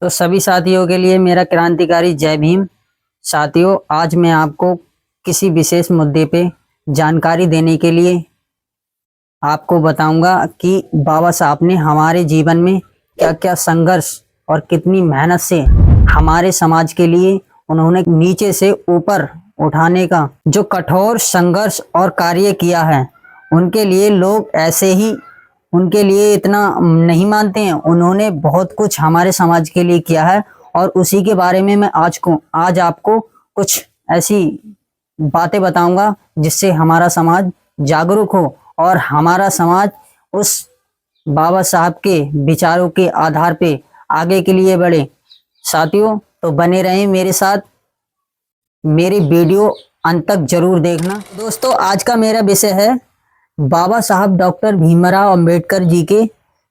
तो सभी साथियों के लिए मेरा क्रांतिकारी जय भीम। साथियों, आज मैं आपको किसी विशेष मुद्दे पे जानकारी देने के लिए आपको बताऊंगा कि बाबा साहब ने हमारे जीवन में क्या क्या संघर्ष और कितनी मेहनत से हमारे समाज के लिए उन्होंने नीचे से ऊपर उठाने का जो कठोर संघर्ष और कार्य किया है। उनके लिए लोग ऐसे ही उनके लिए इतना नहीं मानते हैं। उन्होंने बहुत कुछ हमारे समाज के लिए किया है और उसी के बारे में मैं आज आपको कुछ ऐसी बातें बताऊंगा जिससे हमारा समाज जागरूक हो और हमारा समाज उस बाबा साहब के विचारों के आधार पे आगे के लिए बढ़े। साथियों, तो बने रहें मेरे साथ, मेरी वीडियो अंत तक जरूर देखना। दोस्तों, आज का मेरा विषय है बाबा साहब डॉक्टर भीमराव अंबेडकर जी के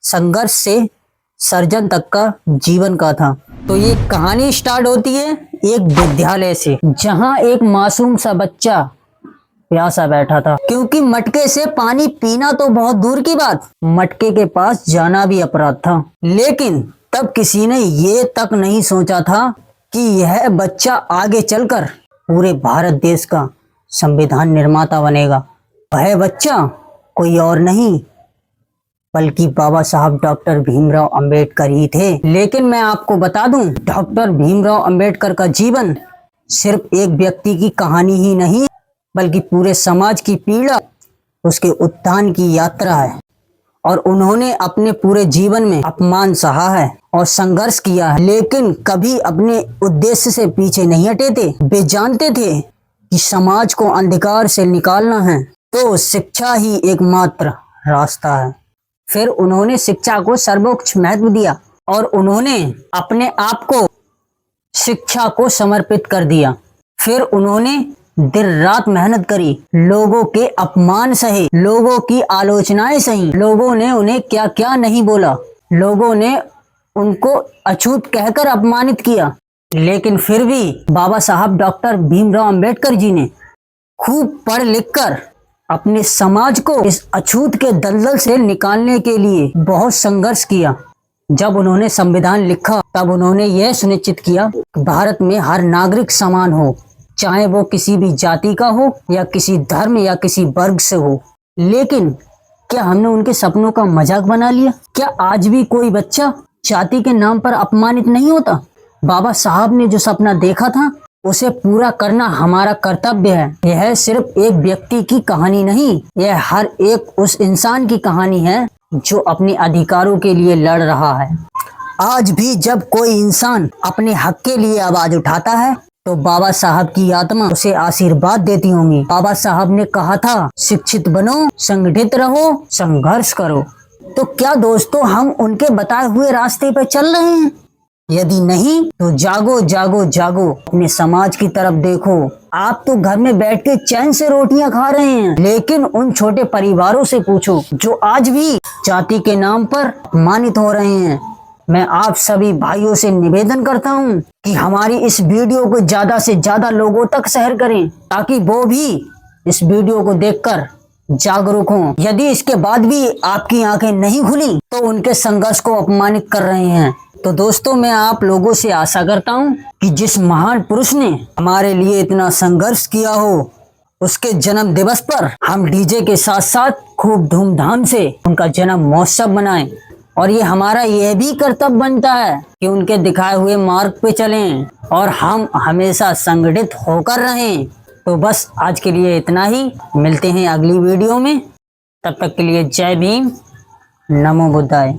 संघर्ष से सर्जन तक का जीवन का था। तो ये कहानी स्टार्ट होती है एक विद्यालय से, जहां एक मासूम सा बच्चा प्यासा बैठा था, क्योंकि मटके से पानी पीना तो बहुत दूर की बात, मटके के पास जाना भी अपराध था। लेकिन तब किसी ने ये तक नहीं सोचा था कि यह बच्चा आगे चलकर पूरे भारत देश का संविधान निर्माता बनेगा। वह बच्चा कोई और नहीं बल्कि बाबा साहब डॉक्टर भीमराव अंबेडकर ही थे। लेकिन मैं आपको बता दूं, डॉक्टर भीमराव अंबेडकर का जीवन सिर्फ एक व्यक्ति की कहानी ही नहीं बल्कि पूरे समाज की पीड़ा, उसके उत्थान की यात्रा है। और उन्होंने अपने पूरे जीवन में अपमान सहा है और संघर्ष किया है, लेकिन कभी अपने उद्देश्य से पीछे नहीं हटे थे। वे जानते थे कि समाज को अंधकार से निकालना है तो शिक्षा ही एकमात्र रास्ता है। फिर उन्होंने शिक्षा को सर्वोच्च महत्व दिया और उन्होंने अपने आप को शिक्षा को समर्पित कर दिया। फिर उन्होंने दिन रात मेहनत करी, लोगों के अपमान सहे, लोगों की आलोचनाएं सही, लोगों ने उन्हें क्या क्या नहीं बोला, लोगों ने उनको अछूत कहकर अपमानित किया। लेकिन फिर भी बाबा साहब डॉक्टर भीमराव अंबेडकर जी ने खूब पढ़ लिख कर अपने समाज को इस अछूत के दलदल से निकालने के लिए बहुत संघर्ष किया। जब उन्होंने संविधान लिखा तब उन्होंने यह सुनिश्चित किया कि भारत में हर नागरिक समान हो, चाहे वो किसी भी जाति का हो या किसी धर्म या किसी वर्ग से हो। लेकिन क्या हमने उनके सपनों का मजाक बना लिया? क्या आज भी कोई बच्चा जाति के नाम पर अपमानित नहीं होता? बाबा साहब ने जो सपना देखा था उसे पूरा करना हमारा कर्तव्य है। यह सिर्फ एक व्यक्ति की कहानी नहीं, यह हर एक उस इंसान की कहानी है जो अपने अधिकारों के लिए लड़ रहा है। आज भी जब कोई इंसान अपने हक के लिए आवाज उठाता है तो बाबा साहब की आत्मा उसे आशीर्वाद देती होंगी। बाबा साहब ने कहा था, शिक्षित बनो, संगठित रहो, संघर्ष करो। तो क्या दोस्तों हम उनके बताए हुए रास्ते पर चल रहे हैं? यदि नहीं तो जागो जागो जागो, अपने समाज की तरफ देखो। आप तो घर में बैठ के चैन से रोटियां खा रहे हैं, लेकिन उन छोटे परिवारों से पूछो जो आज भी जाति के नाम पर अपमानित हो रहे हैं। मैं आप सभी भाइयों से निवेदन करता हूं कि हमारी इस वीडियो को ज्यादा से ज्यादा लोगों तक शेयर करें, ताकि वो भी इस वीडियो को देखकर जागरूक हों। यदि इसके बाद भी आपकी आंखें नहीं खुली तो उनके संघर्ष को अपमानित कर रहे हैं। तो दोस्तों, मैं आप लोगों से आशा करता हूं कि जिस महान पुरुष ने हमारे लिए इतना संघर्ष किया हो, उसके जन्म दिवस पर हम डीजे के साथ साथ खूब धूमधाम से उनका जन्म महोत्सव मनाएं। और ये हमारा यह भी कर्तव्य बनता है कि उनके दिखाए हुए मार्ग पे चलें और हम हमेशा संगठित होकर रहें। तो बस आज के लिए इतना ही, मिलते हैं अगली वीडियो में। तब तक के लिए जय भीम, नमो बुद्धाय।